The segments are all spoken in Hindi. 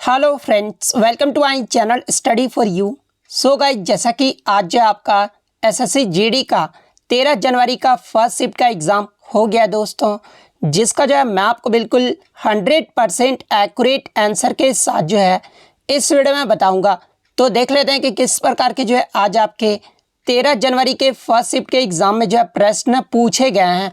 Hello friends, welcome to my channel study for you. So guys, जैसा कि आज जो आपका एसएससी जीडी का 13 जनवरी का फर्स्ट शिफ्ट का एग्ज़ाम हो गया दोस्तों, जिसका जो है मैं आपको बिल्कुल 100% एक्यूरेट आंसर के साथ जो है इस वीडियो में बताऊंगा। तो देख लेते हैं कि किस प्रकार के जो है आज आपके 13 जनवरी के फर्स्ट शिफ्ट के एग्ज़ाम में जो है प्रश्न पूछे गए हैं।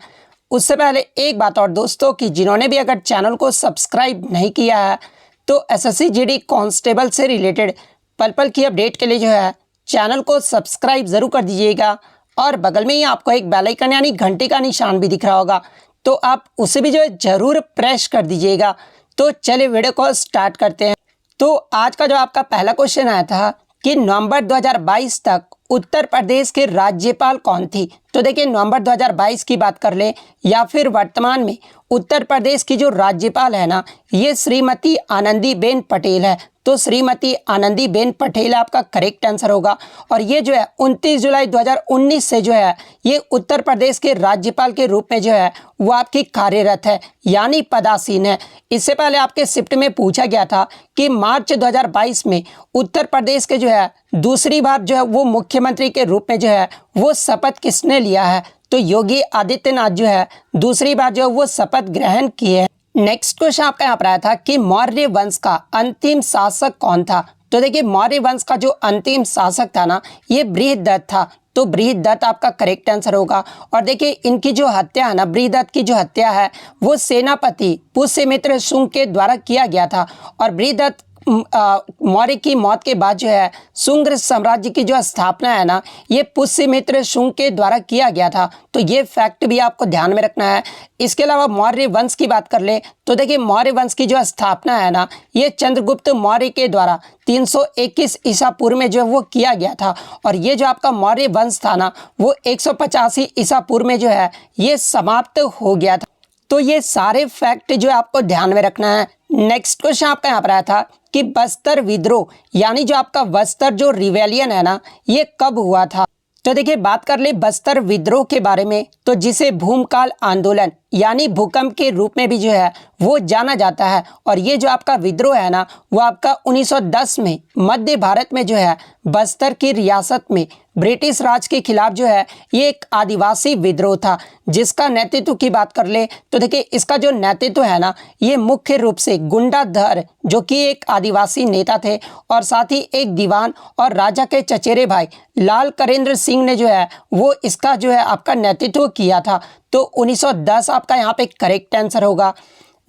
उससे पहले एक बात और दोस्तों, कि जिन्होंने भी अगर चैनल को सब्सक्राइब नहीं किया है तो एसएससी जीडी कांस्टेबल से रिलेटेड पल पल की अपडेट के लिए जो है चैनल को सब्सक्राइब ज़रूर कर दीजिएगा। और बगल में ही आपको एक बेल आइकन यानी घंटे का निशान भी दिख रहा होगा, तो आप उसे भी जो है ज़रूर प्रेस कर दीजिएगा। तो चलिए वीडियो को स्टार्ट करते हैं। तो आज का जो आपका पहला क्वेश्चन आया था कि नवंबर 2022 तक उत्तर प्रदेश के राज्यपाल कौन थी। तो देखिए, नवंबर 2022 की बात कर ले या फिर वर्तमान में उत्तर प्रदेश की जो राज्यपाल है ना, ये श्रीमती आनंदीबेन पटेल है। तो श्रीमती आनंदीबेन पटेल आपका करेक्ट आंसर होगा। और ये जो है 29 जुलाई 2019 से जो है ये उत्तर प्रदेश के राज्यपाल के रूप में जो है वो आपकी कार्यरत है, यानी पदासीन है। इससे पहले आपके शिफ्ट में पूछा गया था कि मार्च 2022 में उत्तर प्रदेश के जो है दूसरी बार जो है वो मुख्यमंत्री के रूप में जो है वो शपथ किसने लिया है। तो योगी आदित्यनाथ जो है दूसरी बार जो है वो शपथ ग्रहण किए। नेक्स्ट क्वेश्चन आपका यहाँ पर आया था कि मौर्य वंश का अंतिम शासक कौन था। तो देखिए, मौर्य वंश का जो अंतिम शासक था ना, ये बृहदत्त था। तो बृहदत्त आपका करेक्ट आंसर होगा। और देखिए, इनकी जो हत्या है ना, बृहदत्त की जो हत्या है वो सेनापति पुष्यमित्र शुंग के द्वारा किया गया था। और बृहदत्त मौर्य की मौत के बाद जो है शुंग साम्राज्य की जो स्थापना है ना, ये पुष्यमित्र शुंग के द्वारा किया गया था। तो ये फैक्ट भी आपको ध्यान में रखना है। इसके अलावा मौर्य वंश की बात कर ले तो देखिए, मौर्य वंश की जो स्थापना है ना, ये चंद्रगुप्त मौर्य के द्वारा 321 ईसा पूर्व में जो वो किया गया था। और ये जो आपका मौर्य वंश था ना, वो 185 ईसा पूर्व में जो है ये समाप्त हो गया था। तो ये सारे फैक्ट जो आपको ध्यान में रखना है। नेक्स्ट क्वेश्चन आपका यहाँ पर आया था कि बस्तर विद्रोह यानी जो आपका बस्तर जो रिवेलियन है ना, ये कब हुआ था। तो देखिए, बात कर ले बस्तर विद्रोह के बारे में, तो जिसे भूमकाल आंदोलन यानी भूकंप के रूप में भी जो है वो जाना जाता है। और ये जो आपका विद्रोह है ना, वो आपका 1910 में मध्य भारत में जो है बस्तर की रियासत में ब्रिटिश राज के खिलाफ जो है ये एक आदिवासी विद्रोह था, जिसका नेतृत्व की बात कर ले तो देखिए, इसका जो नेतृत्व है ना, ये मुख्य रूप से गुंडाधर जो कि एक आदिवासी नेता थे, और साथ ही एक दीवान और राजा के चचेरे भाई लाल करेंद्र सिंह ने जो है वो इसका जो है आपका नेतृत्व किया था। तो 1910 आपका यहाँ पे करेक्ट आंसर होगा।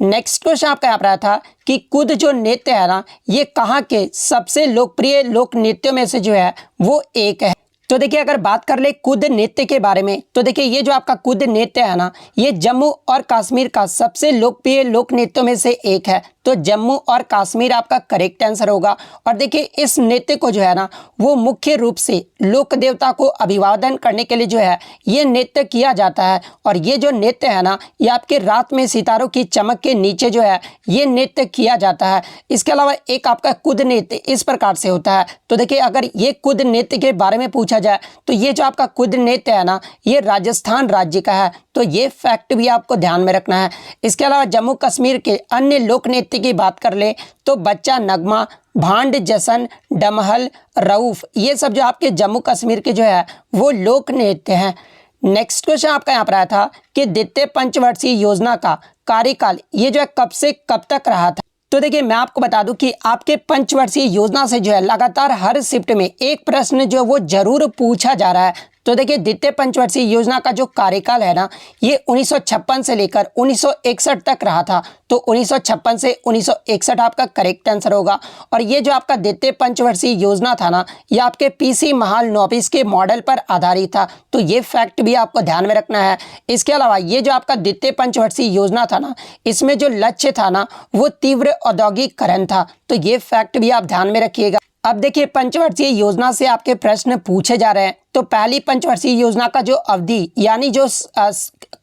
नेक्स्ट क्वेश्चन आपका यहाँ पर आया था कि कुद जो नृत्य है ना, ये कहाँ के सबसे लोकप्रिय लोक नृत्यों में से जो है वो एक है। तो देखिए, अगर बात कर ले कुद नृत्य के बारे में, तो देखिए ये जो आपका कुद नृत्य है ना, ये जम्मू और कश्मीर का सबसे लोकप्रिय लोक नृत्यों में से एक है। तो जम्मू और कश्मीर आपका करेक्ट आंसर होगा। और देखिए, इस नृत्य को जो है ना, वो मुख्य रूप से लोक देवता को अभिवादन करने के लिए जो है ये नृत्य किया जाता है। और ये जो नृत्य है ना, ये आपके रात में सितारों की चमक के नीचे जो है ये नृत्य किया जाता है। इसके अलावा एक आपका कुद नृत्य इस प्रकार से होता है। तो देखिए, अगर ये कुद नृत्य के बारे में पूछा जाए तो ये जो आपका कुद नृत्य है ना, ये राजस्थान राज्य का है। तो ये फैक्ट भी आपको ध्यान में रखना है। इसके अलावा जम्मू कश्मीर के अन्य लोक नृत्य की बात कर ले तो बच्चा नगमा, भांड जसन, डमहल, रऊफ, ये सब जो आपके जम्मू कश्मीर के जो है वो लोक नृत्य हैं। नेक्स्ट क्वेश्चन आपका यहाँ पर आया था कि द्वितीय पंचवर्षीय योजना का कार्यकाल ये जो है कब से कब तक रहा था। तो देखिए, मैं आपको बता दूं कि आपके पंचवर्षीय योजना से जो है लगातार हर शिफ्ट में एक प्रश्न जो है वो जरूर पूछा जा रहा है। तो देखिए, द्वितीय पंचवर्षीय योजना का जो कार्यकाल है ना, ये 1956 से लेकर 1961 तक रहा था। तो 1956 से 1961 आपका करेक्ट आंसर होगा। और ये जो आपका द्वितीय पंचवर्षीय योजना था ना, ये आपके पीसी महाल नौबिस के मॉडल पर आधारित था। तो ये फैक्ट भी आपको ध्यान में रखना है। इसके अलावा ये जो आपका द्वितीय पंचवर्षीय योजना था ना, इसमें जो लक्ष्य था ना, वो तीव्र औद्योगिकरण था। तो ये फैक्ट भी आप ध्यान में रखिएगा। अब देखिए पंचवर्षीय योजना से आपके प्रश्न पूछे जा रहे हैं। तो पहली पंचवर्षीय योजना का जो अवधि यानी जो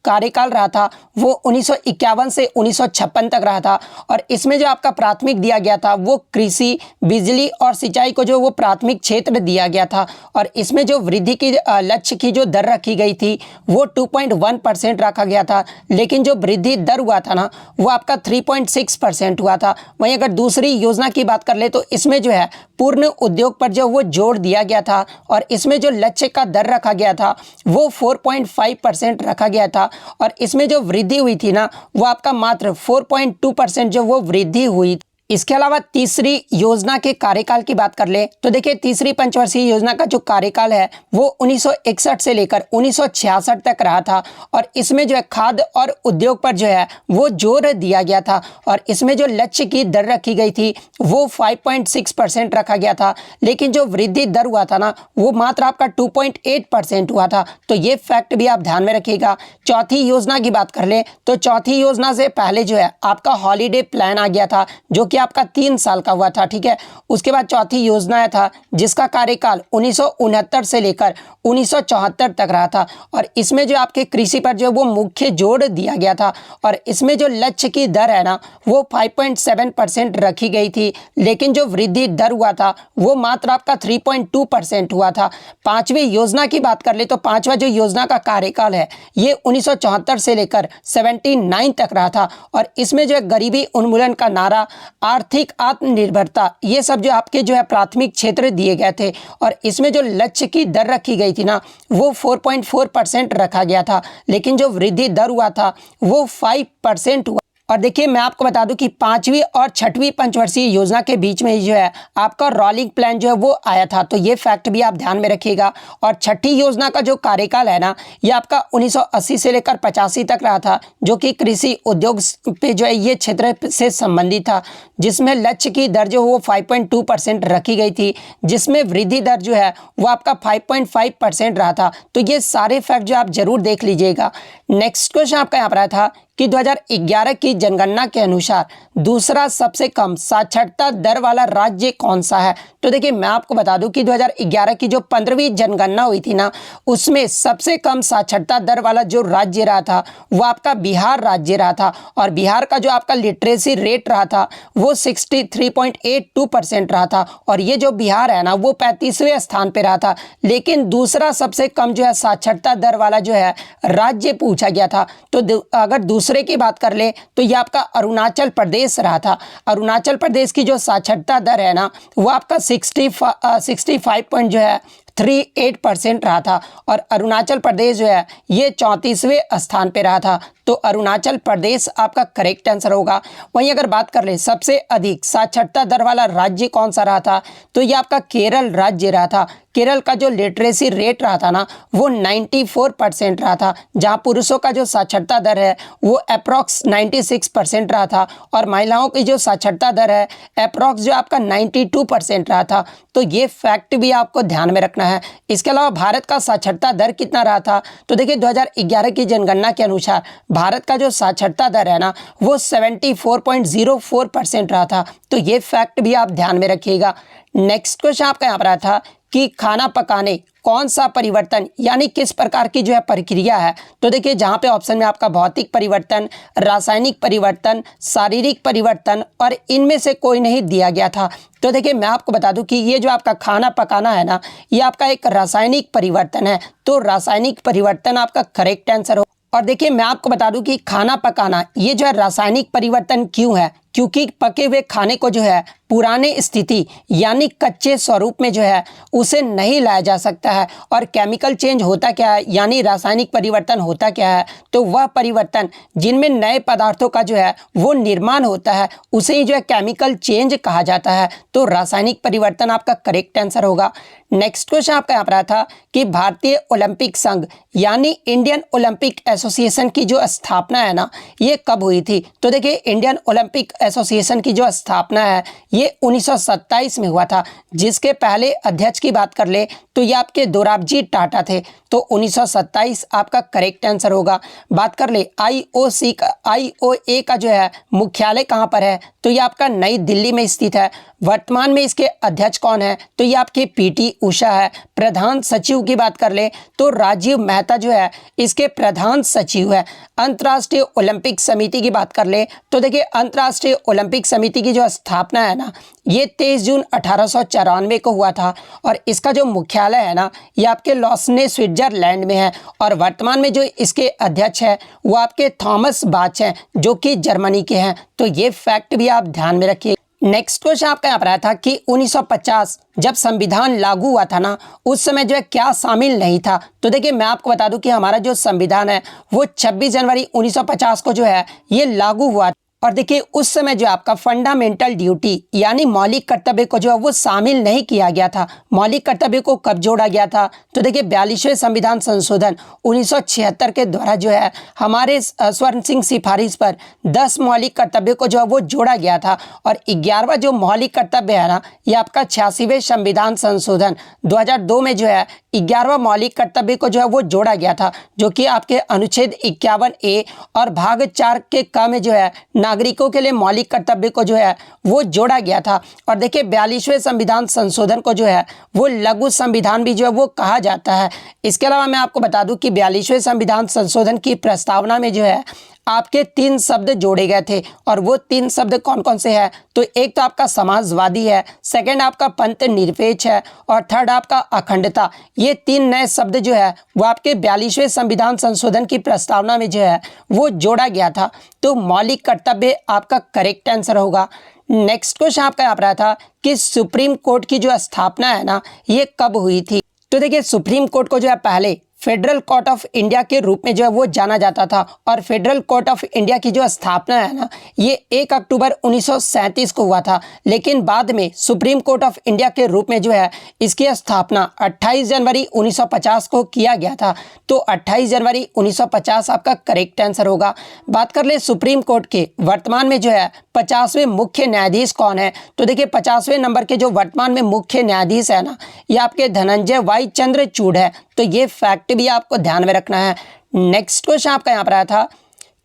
कार्यकाल रहा था वो 1951 से 1956 तक रहा था और इसमें जो आपका प्राथमिक दिया गया था वो कृषि, बिजली और सिंचाई को जो वो प्राथमिक क्षेत्र दिया गया था और इसमें जो वृद्धि की लक्ष्य की जो दर रखी गई थी वो 2.1% रखा गया था, लेकिन जो वृद्धि दर हुआ था ना वो आपका 3.6% हुआ था। वहीं अगर दूसरी योजना की बात कर ले तो इसमें जो है पूर्ण उद्योग पर जो वो जोर दिया गया था और इसमें जो लक्ष्य का दर रखा गया था वो 4.5% रखा गया था और इसमें जो वृद्धि हुई थी ना वो आपका मात्र 4.2% जो वो वृद्धि हुई। इसके अलावा तीसरी योजना के कार्यकाल की बात कर ले तो देखिए तीसरी पंचवर्षीय योजना का जो कार्यकाल है वो 1961 से लेकर 1966 तक रहा था और इसमें जो है खाद्य और उद्योग पर जो है वो जोर दिया गया था और इसमें जो लक्ष्य की दर रखी गई थी वो 5.6% रखा गया था, लेकिन जो वृद्धि दर हुआ था ना वो मात्र आपका 2.8% हुआ था। तो ये फैक्ट भी आप ध्यान में रखिएगा। चौथी योजना की बात कर ले तो चौथी योजना से पहले जो है आपका हॉलीडे प्लान आ गया था जो कि आपका 3 साल का हुआ था, ठीक है। उसके बाद चौथी योजना था जिसका कार्यकाल 1969 से लेकर 1974 तक रहा था और इसमें जो आपके कृषि पर जो वो मुख्य जोर दिया गया था और इसमें जो लक्ष्य की दर है ना वो 5.7% रखी गई थी, लेकिन जो वृद्धि दर हुआ था वो मात्र आपका 3.2% हुआ था। पांचवी योजना की बात कर ले तो पांचवा जो योजना का कार्यकाल है ये 1974 से लेकर 79 तक रहा था और इसमें जो है गरीबी उन्मूलन का नारा, आर्थिक आत्मनिर्भरता, ये सब जो आपके जो है प्राथमिक क्षेत्र दिए गए थे और इसमें जो लक्ष्य की दर रखी गई थी ना वो 4.4% रखा गया था, लेकिन जो वृद्धि दर हुआ था वो 5% हुआ। और देखिए मैं आपको बता दूं कि पांचवी और छठवीं पंचवर्षीय योजना के बीच में जो है आपका रोलिंग प्लान जो है वो आया था, तो ये फैक्ट भी आप ध्यान में रखिएगा। और छठी योजना का जो कार्यकाल है ना ये आपका 1980 से लेकर 85 तक रहा था, जो कि कृषि उद्योग पे जो है ये क्षेत्र से संबंधित था, जिसमें लक्ष्य की दर जो वो 5.2% रखी गई थी, जिसमें वृद्धि दर जो है वो आपका 5.5% रहा था। तो ये सारे फैक्ट जो आप जरूर देख लीजिएगा। नेक्स्ट क्वेश्चन आपका यहाँ पर आया था कि 2011 की जनगणना के अनुसार दूसरा सबसे कम साक्षरता दर वाला राज्य कौन सा है। तो देखिए मैं आपको बता दूं कि 2011 की जो 15वीं जनगणना हुई थी ना उसमें सबसे कम साक्षरता दर वाला जो राज्य रहा था वो आपका बिहार राज्य रहा था और बिहार का जो आपका लिटरेसी रेट रहा था वो 63.82% रहा था और ये जो बिहार है ना वो 35वें स्थान पे रहा था। लेकिन दूसरा सबसे कम जो है साक्षरता दर वाला जो है राज्य पूछा गया था, तो अगर दूसरे की बात कर ले तो ये आपका अरुणाचल प्रदेश रहा था। अरुणाचल प्रदेश की जो साक्षरता दर है ना वो आपका 65.38% रहा था और अरुणाचल प्रदेश जो है ये 34वें स्थान पे रहा था। तो अरुणाचल प्रदेश आपका करेक्ट आंसर होगा। वहीं अगर बात कर ले सबसे अधिक साक्षरता दर वाला राज्य कौन सा रहा था तो ये आपका केरल राज्य रहा था। केरल का जो लिटरेसी रेट रहा था ना वो 94% रहा था, जहां पुरुषों का जो साक्षरता दर है वो अप्रॉक्स 96% रहा था और महिलाओं की जो साक्षरता दर है अप्रॉक्स जो आपका 92% रहा था। तो ये फैक्ट भी आपको ध्यान में रखना है। इसके अलावा भारत का साक्षरता दर कितना रहा था तो देखिए 2011 की जनगणना के अनुसार भारत का जो साक्षरता दर है ना वो 74.04% रहा था। तो ये फैक्ट भी आप ध्यान में रखिएगा। नेक्स्ट क्वेश्चन आपका यहाँ पर आया था कि खाना पकाने कौन सा परिवर्तन यानी किस प्रकार की जो है प्रक्रिया है। तो देखिए जहाँ पे ऑप्शन में आपका भौतिक परिवर्तन, रासायनिक परिवर्तन, शारीरिक परिवर्तन और इनमें से कोई नहीं दिया गया था। तो देखिए मैं आपको बता दूं कि ये जो आपका खाना पकाना है ना ये आपका एक रासायनिक परिवर्तन है। तो रासायनिक परिवर्तन आपका करेक्ट आंसर हो। और देखिए मैं आपको बता दूं कि खाना पकाना ये जो है रासायनिक परिवर्तन क्यों है, क्योंकि पके हुए खाने को जो है पुराने स्थिति यानी कच्चे स्वरूप में जो है उसे नहीं लाया जा सकता है। और केमिकल चेंज होता क्या है यानी रासायनिक परिवर्तन होता क्या है तो वह परिवर्तन जिनमें नए पदार्थों का जो है वो निर्माण होता है उसे ही जो है केमिकल चेंज कहा जाता है। तो रासायनिक परिवर्तन आपका करेक्ट आंसर होगा। नेक्स्ट क्वेश्चन आपका यहाँ पर आया था कि भारतीय ओलंपिक संघ यानी इंडियन ओलंपिक एसोसिएशन की जो स्थापना है ना ये कब हुई थी। तो देखिए इंडियन ओलंपिक एसोसिएशन की जो स्थापना है ये 1927 में हुआ था। जिसके पहले अध्यक्ष की बात कर ले तो ये आपके दोराबजी टाटा थे। तो 1927 आपका करेक्ट आंसर होगा। बात कर ले आईओए का जो है मुख्यालय कहाँ पर है, तो ये आपका नई दिल्ली में स्थित है। वर्तमान में इसके अध्यक्ष कौन है, तो ये आपके पीटी उषा है। प्रधान सचिव की बात कर ले तो राजीव मेहता जो है इसके प्रधान सचिव है। अंतर्राष्ट्रीय ओलंपिक समिति की बात कर ले तो देखिए अंतर्राष्ट्रीय ओलंपिक समिति की जो स्थापना है ना, ये 23 जून 1894 को हुआ था और इसका जो मुख्यालय है ना, ये आपके लॉसने स्विट्जरलैंड में है। और वर्तमान में जो इसके अध्यक्ष है वो आपके थॉमस बाच हैं, जो कि जर्मनी के हैं। तो ये फैक्ट भी आप ध्यान में रखिए। नेक्स्ट क्वेश्चन आपका यहाँ पर आया था कि 1950 जब संविधान लागू हुआ था ना, उस समय जो है क्या शामिल नहीं था। तो देखिए मैं आपको बता दूं कि हमारा जो संविधान है वो 26 जनवरी 1950 को जो है ये लागू हुआ। और देखिए उस समय जो आपका फंडामेंटल ड्यूटी यानी मौलिक कर्तव्य को जो है वो शामिल नहीं किया गया था। मौलिक कर्तव्य को कब जोड़ा गया था, तो देखिए 42वें संविधान संशोधन 1976 के द्वारा जो है हमारे स्वर्ण सिंह सिफारिश पर 10 मौलिक कर्तव्य को जो है वो जोड़ा गया था। और 11वां जो मौलिक कर्तव्य है ना, ये आपका 86वें संविधान संशोधन 2002 में जो है 11वां मौलिक कर्तव्य को जो है वो जोड़ा गया था, जो कि आपके अनुच्छेद 51A और भाग 4 के क में जो है नागरिकों के लिए मौलिक कर्तव्य को जो है वो जोड़ा गया था। और देखिए 42वें संविधान संशोधन को जो है वो लघु संविधान भी जो है वो कहा जाता है। इसके अलावा मैं आपको बता दूं कि 42वें संविधान संशोधन की प्रस्तावना में जो है आपके 3 शब्द जोड़े गए थे। और वो 3 शब्द कौन कौन से हैं, तो एक तो आपका समाजवादी है, सेकंड आपका पंथ निरपेक्ष है और थर्ड आपका अखंडता। ये 3 नए शब्द जो है वो आपके 42वें संविधान संशोधन की प्रस्तावना में जो है वो जोड़ा गया था। तो मौलिक कर्तव्य आपका करेक्ट आंसर होगा। नेक्स्ट क्वेश्चन आपका यहाँ पर आया था कि सुप्रीम कोर्ट की जो स्थापना है ना, ये कब हुई थी। तो देखिए सुप्रीम कोर्ट को जो है पहले फेडरल कोर्ट ऑफ इंडिया के रूप में जो है वो जाना जाता था। और फेडरल कोर्ट ऑफ इंडिया की जो स्थापना है ना, ये 1 अक्टूबर 1937 को हुआ था। लेकिन बाद में सुप्रीम कोर्ट ऑफ इंडिया के रूप में जो है इसकी स्थापना 28 जनवरी 1950 को किया गया था। तो 28 जनवरी 1950 आपका करेक्ट आंसर होगा। बात कर ले सुप्रीम कोर्ट के वर्तमान में जो है 50वें मुख्य न्यायाधीश कौन है, तो देखिए 50वें नंबर के जो वर्तमान में मुख्य न्यायाधीश है ना, ये आपके धनंजय वाई चंद्रचूड़ है। तो ये फैक्ट भी आपको ध्यान में रखना है। नेक्स्ट क्वेश्चन आपका यहाँ पर आया था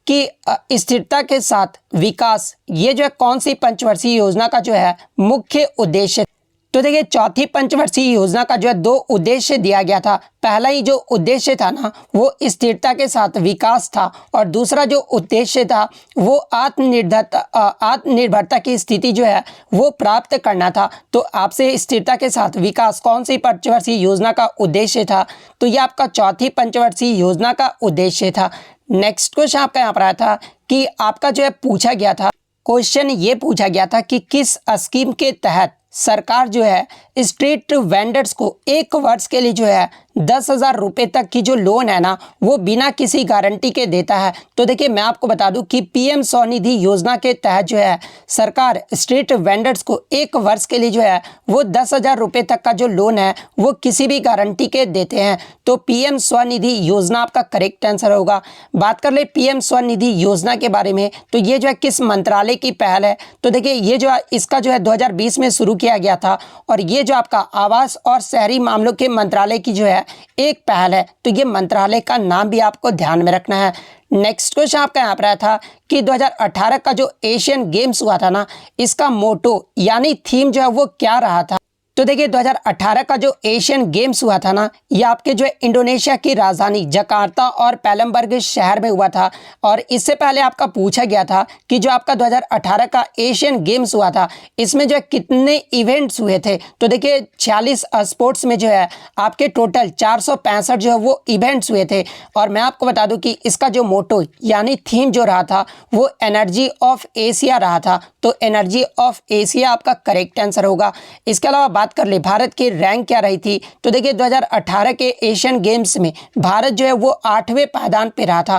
कि स्थिरता के साथ विकास, ये जो है कौन सी पंचवर्षीय योजना का जो है मुख्य उद्देश्य। तो देखिए चौथी पंचवर्षीय योजना का जो है 2 उद्देश्य दिया गया था। पहला ही जो उद्देश्य था ना, वो स्थिरता के साथ विकास था और दूसरा जो उद्देश्य था वो आत्मनिर्भरता की स्थिति जो है वो प्राप्त करना था। तो आपसे स्थिरता के साथ विकास कौन सी पंचवर्षीय योजना का उद्देश्य था, तो ये आपका चौथी पंचवर्षीय योजना का उद्देश्य था। नेक्स्ट क्वेश्चन आपका यहाँ पर आया था कि आपका जो है पूछा गया था, क्वेश्चन ये पूछा गया था कि किस स्कीम के तहत सरकार जो है स्ट्रीट वेंडर्स को 1 वर्ष के लिए जो है 10,000 रुपये तक की जो लोन है ना, वो बिना किसी गारंटी के देता है। तो देखिए मैं आपको बता दूं कि पीएम स्वनिधि योजना के तहत जो है सरकार स्ट्रीट वेंडर्स को 1 वर्ष के लिए जो है वो 10,000 रुपये तक का जो लोन है वो किसी भी गारंटी के देते हैं। तो पीएम स्वनिधि योजना आपका करेक्ट आंसर होगा। बात कर ले पीएम स्वनिधि योजना के बारे में, तो ये जो है किस मंत्रालय की पहल है, तो देखिए ये जो है इसका जो है 2020 में शुरू किया गया था और ये जो आपका आवास और शहरी मामलों के मंत्रालय की जो है एक पहल है। तो ये मंत्रालय का नाम भी आपको ध्यान में रखना है। नेक्स्ट क्वेश्चन आपका यहाँ पर आया था कि 2018 का जो एशियन गेम्स हुआ था ना, इसका मोटो यानी थीम जो है वो क्या रहा था। तो देखिए 2018 का जो एशियन गेम्स हुआ था ना, ये आपके जो है इंडोनेशिया की राजधानी जकार्ता और पैलमबर्ग शहर में हुआ था। और इससे पहले आपका पूछा गया था कि जो आपका 2018 का एशियन गेम्स हुआ था, इसमें जो है कितने इवेंट्स हुए थे। तो देखिए 46 स्पोर्ट्स में जो है आपके टोटल 465 जो है वो इवेंट्स हुए थे। और मैं आपको बता दूं कि इसका जो मोटो यानी थीम जो रहा था वो एनर्जी ऑफ एशिया रहा था। तो एनर्जी ऑफ एशिया आपका करेक्ट आंसर होगा। इसके अलावा बात कर ले भारत की रैंक क्या रही थी, तो देखिए 2018 के एशियन गेम्स में भारत जो है वो 8वें पायदान पे रहा था।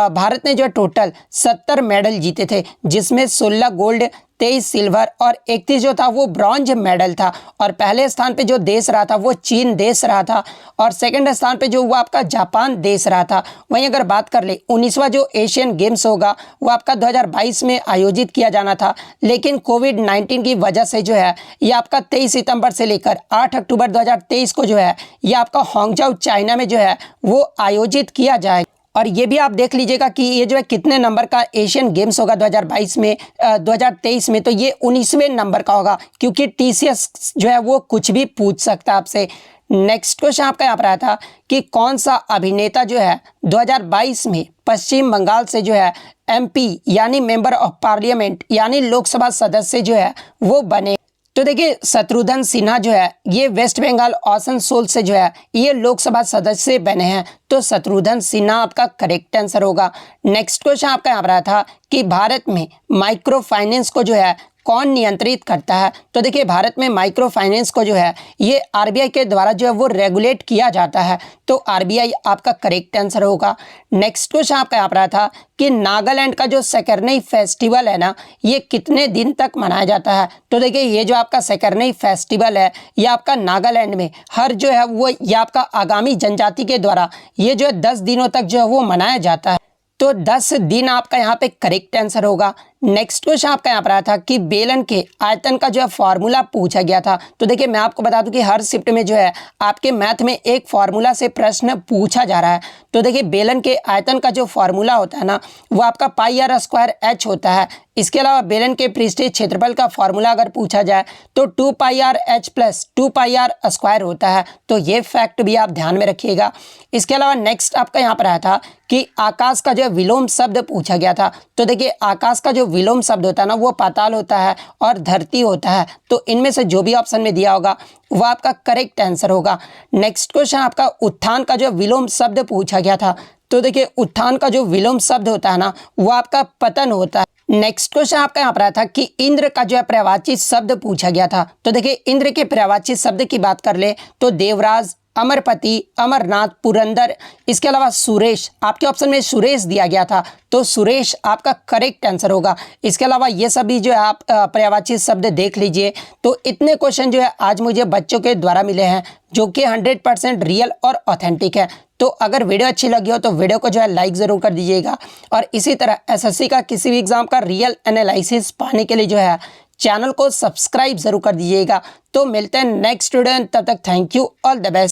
भारत ने जो है टोटल 70 मेडल जीते थे, जिसमें 16 गोल्ड, 23 सिल्वर और 31 जो था वो ब्रॉन्ज मेडल था। और पहले स्थान पे जो देश रहा था वो चीन देश रहा था और सेकंड स्थान पे जो वो आपका जापान देश रहा था। वहीं अगर बात कर ले 19वां जो एशियन गेम्स होगा वो आपका 2022 में आयोजित किया जाना था, लेकिन कोविड-19 की वजह से जो है ये आपका 23 सितंबर से लेकर 8 अक्टूबर 2023 को जो है ये आपका हांगझाऊ चाइना में जो है वो आयोजित किया जाएगा। और ये भी आप देख लीजिएगा कि ये जो है कितने नंबर का एशियन गेम्स होगा 2022 में 2023 में, तो ये 19वें नंबर का होगा, क्योंकि टीसीएस जो है वो कुछ भी पूछ सकता है आपसे। नेक्स्ट क्वेश्चन आपका यहाँ पर आया था कि कौन सा अभिनेता जो है 2022 में पश्चिम बंगाल से जो है एमपी यानी मेंबर ऑफ पार्लियामेंट यानी लोकसभा सदस्य जो है वो बने। तो देखिए शत्रुघ्न सिन्हा जो है ये वेस्ट बंगाल आसनसोल से जो है ये लोकसभा सदस्य बने हैं, तो शत्रुघ्न सिन्हा आपका करेक्ट आंसर होगा। नेक्स्ट क्वेश्चन आपका यहाँ पर आया था कि भारत में माइक्रो फाइनेंस को जो है कौन नियंत्रित करता है। तो देखिए भारत में माइक्रो फाइनेंस को जो है ये आरबीआई के द्वारा जो है वो रेगुलेट किया जाता है, तो आरबीआई आपका करेक्ट आंसर होगा। नेक्स्ट क्वेश्चन आपका यहाँ पर आया था कि नागालैंड का जो सकरनई फेस्टिवल है ना ये कितने दिन तक मनाया जाता है। तो देखिए ये जो आपका सकरनई फेस्टिवल है ये आपका नागालैंड में हर जो है वो ये आपका आगामी जनजाति के द्वारा ये जो है 10 दिनों तक जो है वो मनाया जाता है, तो 10 दिन आपका यहाँ पे करेक्ट आंसर होगा। नेक्स्ट क्वेश्चन आपका यहाँ पर आया था कि बेलन के आयतन का जो है फॉर्मूला पूछा गया था। तो देखिए मैं आपको बता दूं कि हर शिफ्ट में जो है आपके मैथ में एक फॉर्मूला से प्रश्न पूछा जा रहा है। तो देखिए बेलन के आयतन का जो फॉर्मूला होता है ना वो आपका पाई आर स्क्वायर एच होता है। इसके अलावा बेलन के पृष्ठीय क्षेत्रफल का फॉर्मूला अगर पूछा जाए तो 2 pi r h plus 2 pi r square होता है, तो ये फैक्ट भी आप ध्यान में रखिएगा। इसके अलावा नेक्स्ट आपका यहाँ पर आया था कि आकाश का जो विलोम शब्द पूछा गया था। तो देखिए आकाश का जो विलोम शब्द होता है ना वो पाताल होता है और धरती होता है, तो इनमें से जो भी ऑप्शन में दिया होगा वो आपका करेक्ट आंसर होगा। नेक्स्ट क्वेश्चन आपका उत्थान का जो विलोम शब्द पूछा गया था। तो देखिए उत्थान का जो विलोम शब्द होता है ना वो आपका पतन होता है। नेक्स्ट क्वेश्चन आपका यहाँ पर आया था कि इंद्र का जो है पर्यायवाची शब्द पूछा गया था। तो देखिए इंद्र के पर्यायवाची शब्द की बात कर ले तो देवराज, अमरपति, अमरनाथ, पुरंदर, इसके अलावा सुरेश, आपके ऑप्शन में सुरेश दिया गया था, तो सुरेश आपका करेक्ट आंसर होगा। इसके अलावा ये सभी जो है आप पर्यायवाची शब्द देख लीजिए। तो इतने क्वेश्चन जो है आज मुझे बच्चों के द्वारा मिले हैं जो कि 100% रियल और ऑथेंटिक है। तो अगर वीडियो अच्छी लगी हो तो वीडियो को जो है लाइक ज़रूर कर दीजिएगा और इसी तरह एसएससी का किसी भी एग्जाम का रियल एनालिसिस पाने के लिए जो है चैनल को सब्सक्राइब जरूर कर दीजिएगा। तो मिलते हैं नेक्स्ट वीडियो, तब तक thank you, all the best.